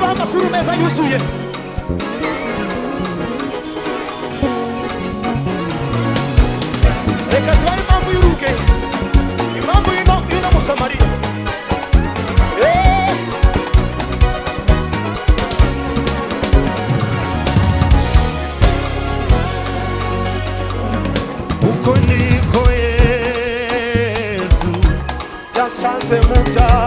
tubaha amakuru meza yuzuye. Reka tubahe impamvu y'uruge, impamvu y'ino Musamariya. Uko niko Yesu yasanze mu byaha